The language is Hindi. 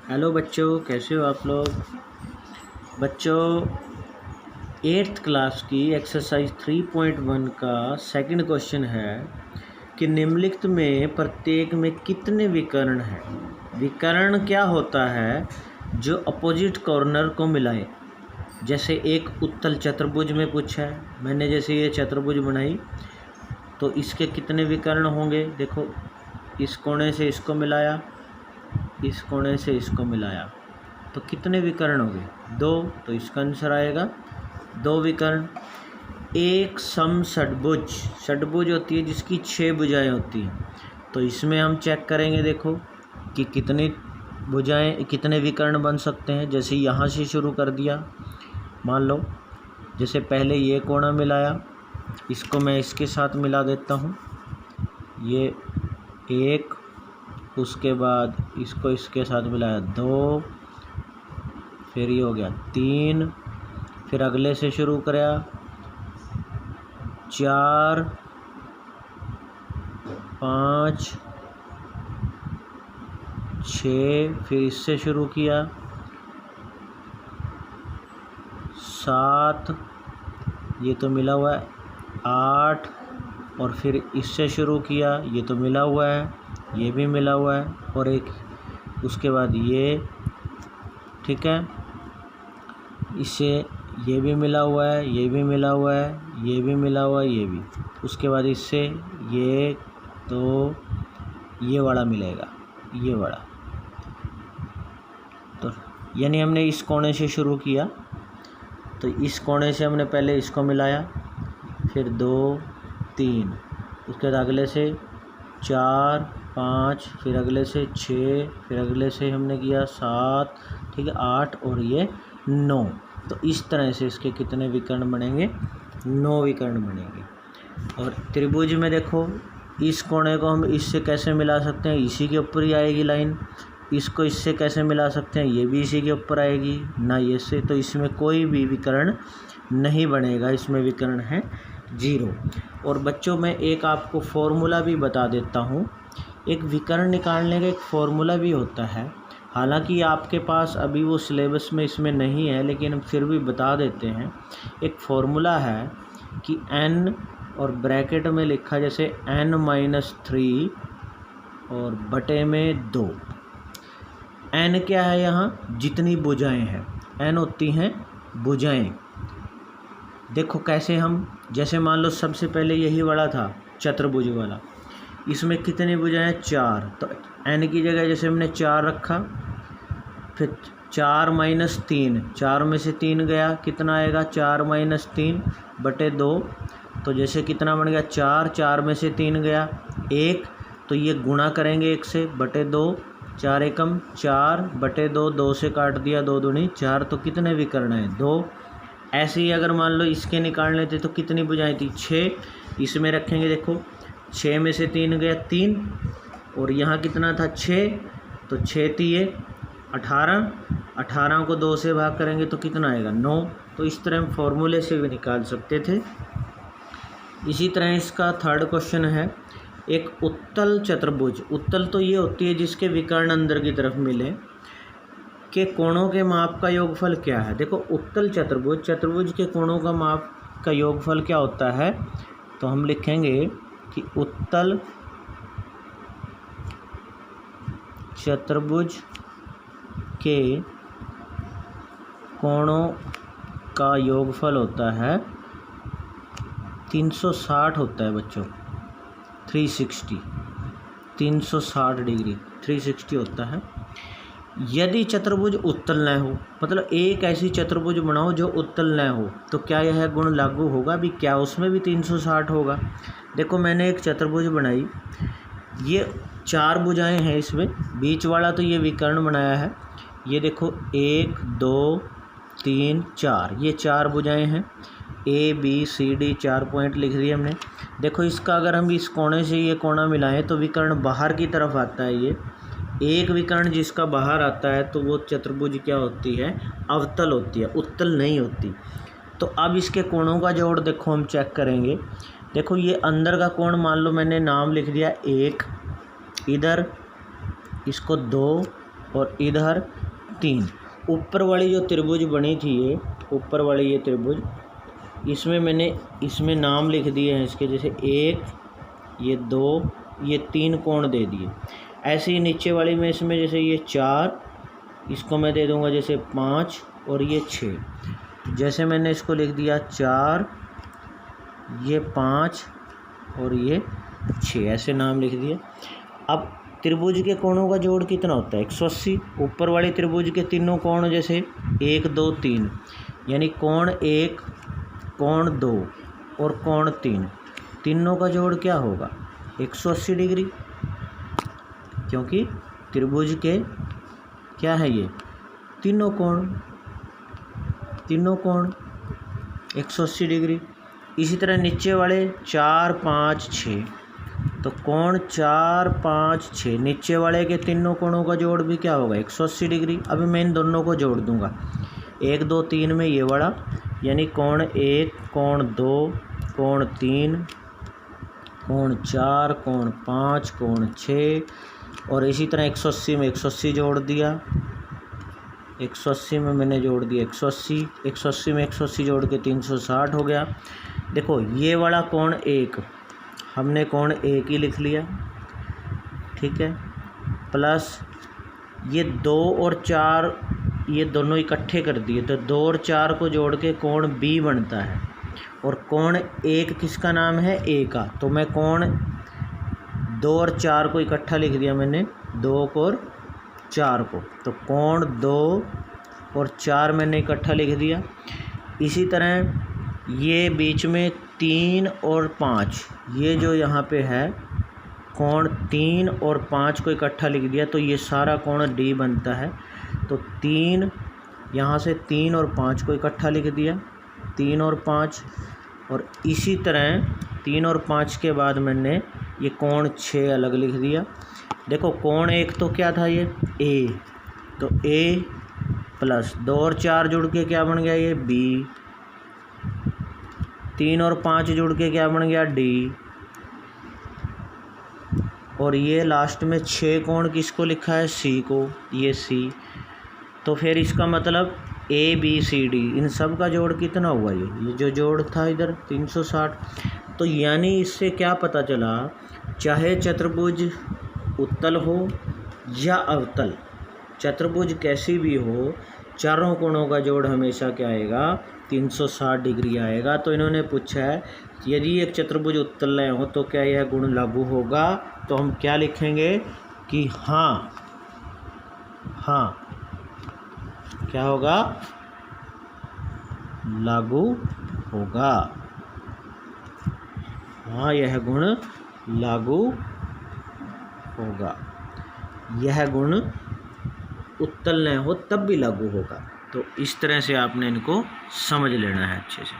हेलो बच्चों, कैसे हो आप लोग। बच्चों, 8th क्लास की एक्सरसाइज 3.1 का सेकंड क्वेश्चन है कि निम्नलिखित में प्रत्येक में कितने विकर्ण हैं। विकर्ण क्या होता है? जो अपोजिट कॉर्नर को मिलाए। जैसे एक उत्तल चतुर्भुज में पूछा है, मैंने जैसे ये चतुर्भुज बनाई तो इसके कितने विकर्ण होंगे। देखो, इस कोने से इसको मिलाया, इस कोने से इसको मिलाया तो कितने विकर्ण हो गए? 2। तो इसका आंसर आएगा 2 विकर्ण। एक सम षटभुज, षटभुज होती है जिसकी 6 भुजाएं होती हैं। तो इसमें हम चेक करेंगे, देखो कि कितनी भुजाएं, कितने विकर्ण बन सकते हैं। जैसे यहाँ से शुरू कर दिया, मान लो जैसे पहले ये कोना मिलाया, इसको मैं इसके साथ मिला देता हूँ, ये 1, उसके बाद इसको इसके साथ मिलाया 2, फिर ये हो गया 3, फिर अगले से शुरू कराया 4, 5, 6, फिर इससे शुरू किया 7, ये तो मिला हुआ है 8, और फिर इससे शुरू किया, ये तो मिला हुआ है, ये भी मिला हुआ है, और एक उसके बाद ये, ठीक है, इससे ये भी मिला हुआ है, ये भी मिला हुआ है, ये भी मिला हुआ है, ये भी। उसके बाद इससे ये, तो ये वाला मिलेगा, ये वाला। तो यानी हमने इस कोने से शुरू किया, तो इस कोने से हमने पहले इसको मिलाया, फिर 2, 3, उसके बाद अगले से 4, 5, फिर अगले से 6, फिर अगले से हमने किया 7, ठीक है, 8, और ये 9। तो इस तरह से इसके कितने विकर्ण बनेंगे? 9 विकर्ण बनेंगे। और त्रिभुज में देखो, इस कोने को हम इससे कैसे मिला सकते हैं? इसी के ऊपर ही आएगी लाइन। इसको इससे कैसे मिला सकते हैं? ये भी इसी के ऊपर आएगी ना, ये से। तो इसमें कोई भी विकर्ण नहीं बनेगा, इसमें विकर्ण है 0। और बच्चों, मैं एक आपको फॉर्मूला भी बता देता हूँ। एक विकर्ण निकालने का एक फॉर्मूला भी होता है, हालांकि आपके पास अभी वो सिलेबस में इसमें नहीं है, लेकिन हम फिर भी बता देते हैं। एक फॉर्मूला है कि n, और ब्रैकेट में लिखा जैसे n-3 और बटे में 2। n क्या है? यहाँ जितनी भुजाएं हैं, n होती हैं भुजाएं। देखो कैसे हम, जैसे मान लो सबसे पहले यही वाला था चतुर्भुज वाला, इसमें कितनी भुजाएं? 4। तो n की जगह जैसे हमने 4 रखा, फिर 4 - 3, 4 में से 3 गया, कितना आएगा? 4 - 3 बटे 2। तो जैसे कितना बन गया? 4, 4 में से 3 गया 1, तो ये गुणा करेंगे 1 से, बटे 2, 4 एकम 4 बटे 2, 2 से काट दिया, 2 दूनी 4। तो कितने विकर्ण हैं? 2। ऐसे ही अगर मान लो इसके निकाल लेते तो कितनी भुजाएं थी? 6। इसमें रखेंगे, देखो 6 में से 3 गया 3, और यहाँ कितना था? 6। तो 6 3 18, 18 को 2 से भाग करेंगे तो कितना आएगा? 9। तो इस तरह हम फॉर्मूले से भी निकाल सकते थे। इसी तरह इसका थर्ड क्वेश्चन है, एक उत्तल चतुर्भुज। उत्तल तो ये होती है जिसके विकर्ण अंदर की तरफ मिले, के कोणों के माप का योगफल क्या है? देखो, उत्तल चतुर्भुज, चतुर्भुज के कोणों का माप का योगफल क्या होता है? तो हम लिखेंगे कि उत्तल चतुर्भुज के कोणों का योगफल होता है 360 होता है बच्चों, 360, 360 डिग्री, 360 होता है। यदि चतुर्भुज उत्तल न हो, मतलब एक ऐसी चतुर्भुज बनाओ जो उत्तल न हो, तो क्या यह गुण लागू होगा भी? क्या उसमें भी 360 होगा? देखो, मैंने एक चतुर्भुज बनाई, ये 4 भुजाएं हैं, इसमें बीच वाला तो ये विकर्ण बनाया है। ये देखो 1 2 3 4, ये 4 भुजाएं हैं, ABCD 4 पॉइंट लिख दिए हमने। देखो, इसका अगर हम इस कोने से ये कोना मिलाएं तो विकर्ण बाहर की तरफ आता है। ये एक विकर्ण जिसका बाहर आता है तो वो चतुर्भुज क्या होती है? अवतल होती है, उत्तल नहीं होती। तो अब इसके कोणों का जोड़ देखो, हम चेक करेंगे। देखो, ये अंदर का कोण मान लो मैंने नाम लिख दिया 1, इधर इसको 2, और इधर 3। ऊपर वाली जो त्रिभुज बनी थी, ये ऊपर वाली ये त्रिभुज, इसमें मैंने इसमें नाम लिख दिए हैं इसके, जैसे 1, ये 2, ये 3 कोण दे दिए। ऐसे ही नीचे वाली में इसमें जैसे ये 4, इसको मैं दे दूंगा जैसे 5 और ये 6। जैसे मैंने इसको लिख दिया 4, ये 5 और ये 6, ऐसे नाम लिख दिए। अब त्रिभुज के कोणों का जोड़ कितना होता है? 180। ऊपर वाले त्रिभुज के तीनों कोण जैसे 1, 2, 3, यानी कोण 1, कोण 2 और कोण 3, तीनों का जोड़ क्या होगा? 180 डिग्री, क्योंकि त्रिभुज के क्या है ये? तीनों कोण 180 डिग्री। इसी तरह नीचे वाले 4, 5, 6, तो कोण 4, 5, 6, नीचे वाले के तीनों कोणों का जोड़ भी क्या होगा? 180 डिग्री। अभी मैं इन दोनों को जोड़ दूंगा, 1, 2, 3 में ये वाला, यानी कोण 1, कोण 2, कोण 3, कोण 4, कोण 5, कोण 6, और इसी तरह 180 में 180 जोड़ दिया, 180 में मैंने जोड़ दिया 180, 180 में 180 जोड़ के 360 हो गया। देखो ये वाला कोण 1, हमने कोण 1 ही लिख लिया, ठीक है, प्लस ये 2 और 4, ये दोनों इकट्ठे कर दिए, तो 2 और 4 को जोड़ के कोण B बनता है। और कोण 1 किसका नाम है? A का, तो मैं कोण 2 और 4 को इकट्ठा लिख दिया मैंने, 2 और 4 को, तो कोण 2 और 4 मैंने इकट्ठा लिख दिया। इसी तरह ये बीच में 3 और 5, ये जो यहाँ पे है कोण 3 और 5 को इकट्ठा लिख दिया, तो ये सारा कोण D बनता है। तो 3, यहाँ से 3 और 5 को इकट्ठा लिख दिया, 3 और 5, और इसी तरह 3 और 5 के बाद मैंने ये कोण 6 अलग लिख दिया। देखो कोण 1 तो क्या था ये? A, तो A प्लस 2 और 4 जुड़ के क्या बन गया? ये B, 3 और 5 जुड़ के क्या बन गया? D, और ये लास्ट में 6 कोण किसको लिखा है? C को, ये C। तो फिर इसका मतलब ABCD इन सब का जोड़ कितना हुआ? ये जो जोड़ था इधर 360। तो यानी इससे क्या पता चला, चाहे चतुर्भुज उत्तल हो या अवतल, चतुर्भुज कैसी भी हो, चारों कोणों का जोड़ हमेशा क्या आएगा? 360 डिग्री आएगा। तो इन्होंने पूछा है यदि एक चतुर्भुज उत्तल हो तो क्या यह गुण लागू होगा? तो हम क्या लिखेंगे कि हाँ, क्या होगा? लागू होगा। हाँ, यह गुण लागू होगा। यह गुण उत्तल न हो तब भी लागू होगा। तो इस तरह से आपने इनको समझ लेना है अच्छे से।